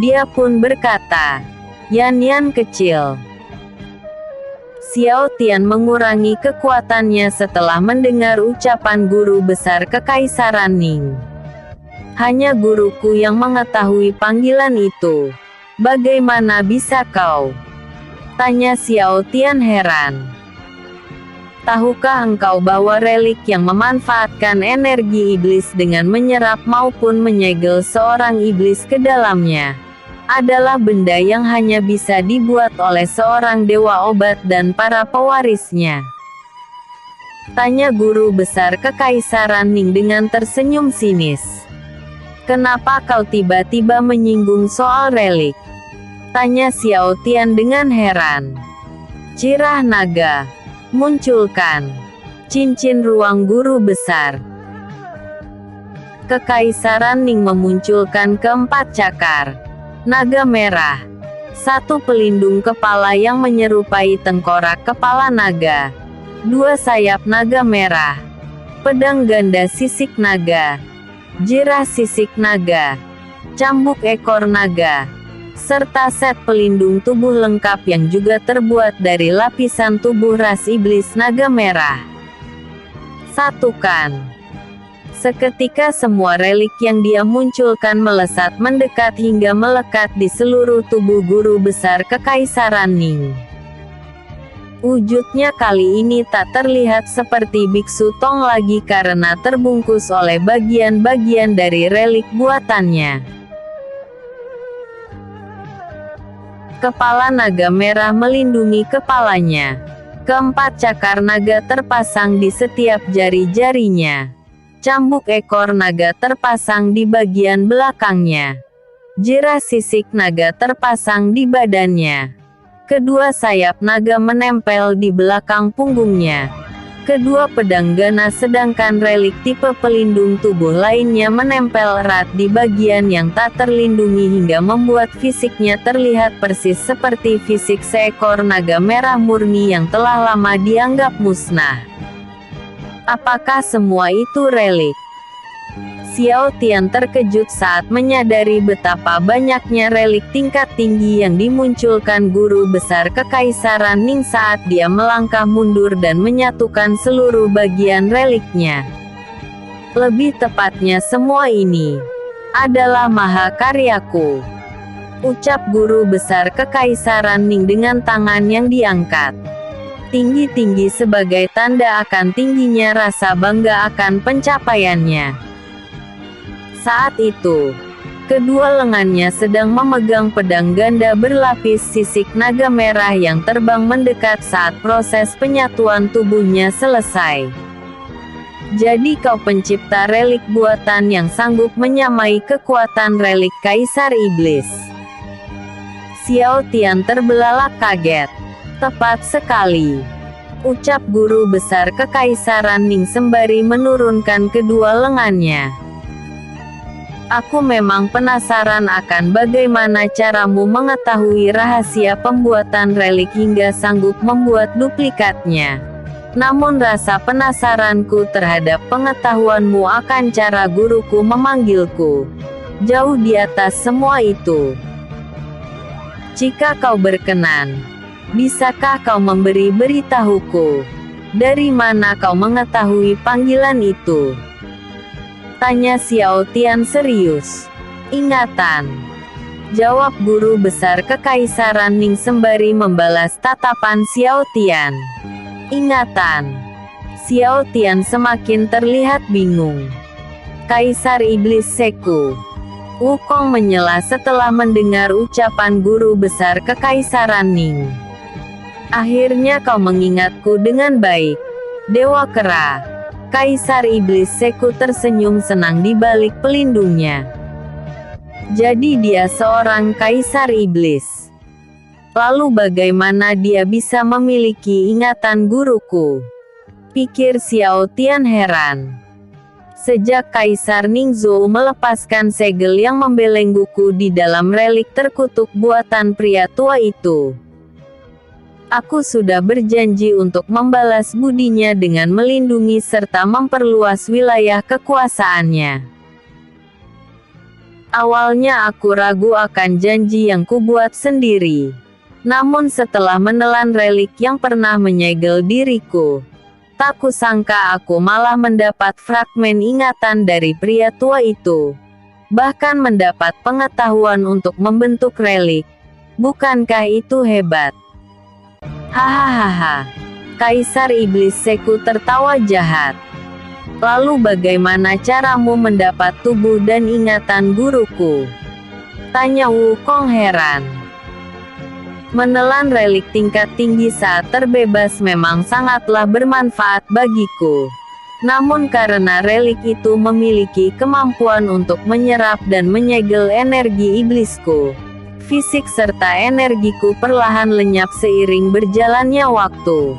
dia pun berkata, "Yan kecil." Xiao Tian mengurangi kekuatannya setelah mendengar ucapan guru besar Kekaisaran Ning. "Hanya guruku yang mengetahui panggilan itu. Bagaimana bisa kau?" tanya Xiao Tian heran. "Tahukah engkau bahwa relik yang memanfaatkan energi iblis dengan menyerap maupun menyegel seorang iblis ke dalamnya adalah benda yang hanya bisa dibuat oleh seorang dewa obat dan para pewarisnya?" tanya guru besar Kekaisaran Ning dengan tersenyum sinis. "Kenapa kau tiba-tiba menyinggung soal relik?" tanya Xiao Tian dengan heran. "Cirah naga. Munculkan cincin ruang guru besar." Kekaisaran Ning memunculkan keempat cakar naga merah, satu pelindung kepala yang menyerupai tengkorak kepala naga, dua sayap naga merah, pedang ganda sisik naga, jirah sisik naga, cambuk ekor naga, serta set pelindung tubuh lengkap yang juga terbuat dari lapisan tubuh ras iblis naga merah. Satukan. Seketika semua relik yang dia munculkan melesat mendekat hingga melekat di seluruh tubuh guru besar Kekaisaran Ning. Wujudnya kali ini tak terlihat seperti biksu Tong lagi karena terbungkus oleh bagian-bagian dari relik buatannya. Kepala naga merah melindungi kepalanya. Keempat cakar naga terpasang di setiap jari-jarinya. Cambuk ekor naga terpasang di bagian belakangnya. Jirah sisik naga terpasang di badannya. Kedua sayap naga menempel di belakang punggungnya. Kedua pedang ganas sedangkan relik tipe pelindung tubuh lainnya menempel erat di bagian yang tak terlindungi hingga membuat fisiknya terlihat persis seperti fisik seekor naga merah murni yang telah lama dianggap musnah. Apakah semua itu relik? Xiao Tian terkejut saat menyadari betapa banyaknya relik tingkat tinggi yang dimunculkan guru besar Kekaisaran Ning saat dia melangkah mundur dan menyatukan seluruh bagian reliknya. Lebih tepatnya semua ini adalah mahakaryaku, ucap guru besar Kekaisaran Ning dengan tangan yang diangkat tinggi-tinggi sebagai tanda akan tingginya rasa bangga akan pencapaiannya. Saat itu, kedua lengannya sedang memegang pedang ganda berlapis sisik naga merah yang terbang mendekat saat proses penyatuan tubuhnya selesai. Jadi kau pencipta relik buatan yang sanggup menyamai kekuatan relik Kaisar Iblis. Xiao Tian terbelalak kaget. Tepat sekali, ucap guru besar Kekaisaran Ning sembari menurunkan kedua lengannya. Aku memang penasaran akan bagaimana caramu mengetahui rahasia pembuatan relik hingga sanggup membuat duplikatnya. Namun rasa penasaranku terhadap pengetahuanmu akan cara guruku memanggilku jauh di atas semua itu. Jika kau berkenan, bisakah kau memberi beritahuku dari mana kau mengetahui panggilan itu? Tanya Xiao Tian serius. Ingatan, jawab guru besar Kekaisaran Ning sembari membalas tatapan Xiao Tian. Ingatan. Xiao Tian semakin terlihat bingung. Kaisar Iblis Seku. Wukong menyela setelah mendengar ucapan guru besar Kekaisaran Ning. Akhirnya kau mengingatku dengan baik, Dewa Kera. Kaisar Iblis Seku tersenyum senang di balik pelindungnya. Jadi dia seorang Kaisar Iblis. Lalu bagaimana dia bisa memiliki ingatan guruku? Pikir Xiao Tian heran. Sejak Kaisar Ningzhou melepaskan segel yang membelengguku di dalam relik terkutuk buatan pria tua itu, aku sudah berjanji untuk membalas budinya dengan melindungi serta memperluas wilayah kekuasaannya. Awalnya aku ragu akan janji yang kubuat sendiri. Namun setelah menelan relik yang pernah menyegel diriku, tak kusangka aku malah mendapat fragmen ingatan dari pria tua itu. Bahkan mendapat pengetahuan untuk membentuk relik. Bukankah itu hebat? Hahaha. Kaisar Iblis Seku tertawa jahat. Lalu bagaimana caramu mendapat tubuh dan ingatan guruku? Tanya Wukong heran. Menelan relik tingkat tinggi saat terbebas memang sangatlah bermanfaat bagiku. Namun karena relik itu memiliki kemampuan untuk menyerap dan menyegel energi iblisku, fisik serta energiku perlahan lenyap seiring berjalannya waktu.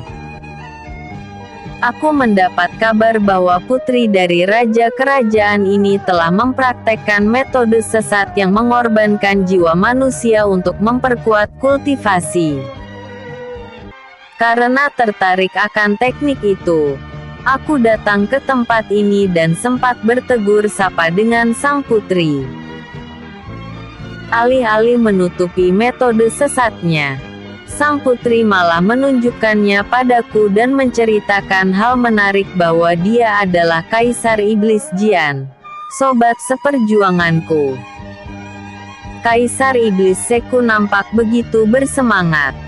Aku mendapat kabar bahwa putri dari raja kerajaan ini telah mempraktekkan metode sesat yang mengorbankan jiwa manusia untuk memperkuat kultivasi. Karena tertarik akan teknik itu, aku datang ke tempat ini dan sempat bertegur sapa dengan sang putri. Alih-alih menutupi metode sesatnya, sang putri malah menunjukkannya padaku dan menceritakan hal menarik bahwa dia adalah Kaisar Iblis Jian, sobat seperjuanganku. Kaisar Iblis Seku nampak begitu bersemangat.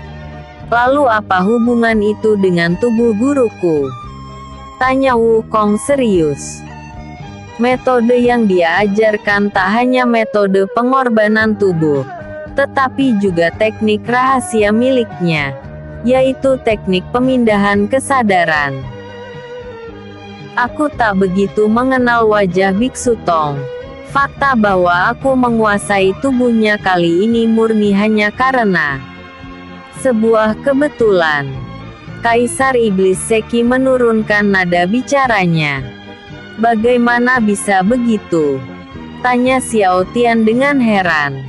Lalu apa hubungan itu dengan tubuh guruku? Tanya Wukong serius. Metode yang dia ajarkan tak hanya metode pengorbanan tubuh, tetapi juga teknik rahasia miliknya, yaitu teknik pemindahan kesadaran. Aku tak begitu mengenal wajah Biksu Tong. Fakta bahwa aku menguasai tubuhnya kali ini murni hanya karena sebuah kebetulan. Kaisar Iblis Seki menurunkan nada bicaranya. Bagaimana bisa begitu? Tanya Xiao Tian dengan heran.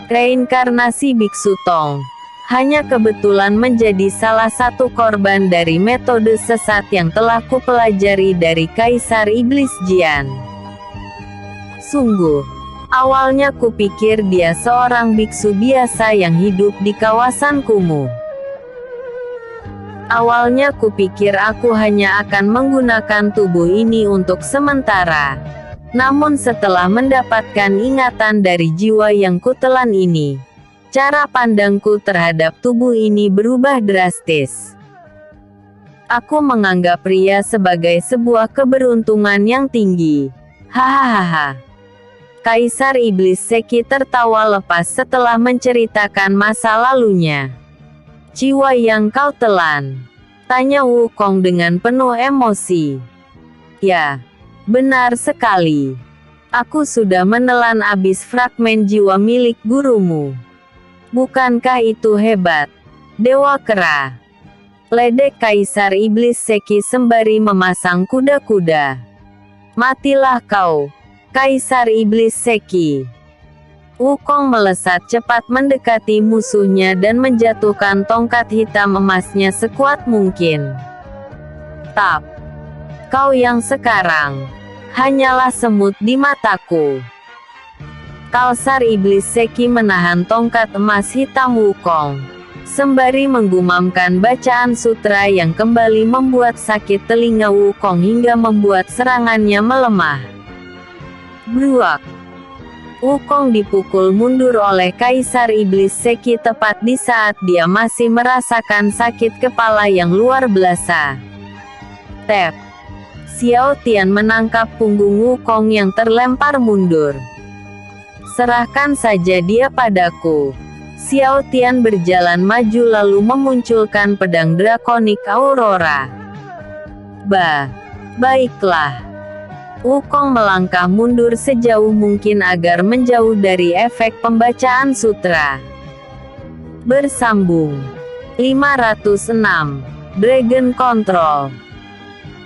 Reinkarnasi Biksu Tong hanya kebetulan menjadi salah satu korban dari metode sesat yang telah kupelajari dari Kaisar Iblis Jian. Sungguh, awalnya kupikir dia seorang biksu biasa yang hidup di kawasan kumuh. Awalnya kupikir aku hanya akan menggunakan tubuh ini untuk sementara. Namun setelah mendapatkan ingatan dari jiwa yang kutelan ini, cara pandangku terhadap tubuh ini berubah drastis. Aku menganggap pria sebagai sebuah keberuntungan yang tinggi. Hahaha. Kaisar Iblis Seki tertawa lepas setelah menceritakan masa lalunya. Jiwa yang kau telan? Tanya Wukong dengan penuh emosi. Ya. Benar sekali. Aku sudah menelan habis fragmen jiwa milik gurumu. Bukankah itu hebat, Dewa Kera? Ledek Kaisar Iblis Seki sembari memasang kuda-kuda. Matilah kau, Kaisar Iblis Seki. Wukong melesat cepat mendekati musuhnya dan menjatuhkan tongkat hitam emasnya sekuat mungkin. Tap. Kau yang sekarang hanyalah semut di mataku. Kaisar Iblis Seki menahan tongkat emas hitam Wukong, sembari menggumamkan bacaan sutra yang kembali membuat sakit telinga Wukong hingga membuat serangannya melemah. Bruak! Wukong dipukul mundur oleh Kaisar Iblis Seki tepat di saat dia masih merasakan sakit kepala yang luar biasa. Tep! Xiao Tian menangkap punggung Wukong yang terlempar mundur. Serahkan saja dia padaku. Xiao Tian berjalan maju lalu memunculkan pedang drakonik Aurora. Bah! Baiklah. Wukong melangkah mundur sejauh mungkin agar menjauh dari efek pembacaan sutra. Bersambung 506. Dragon Control.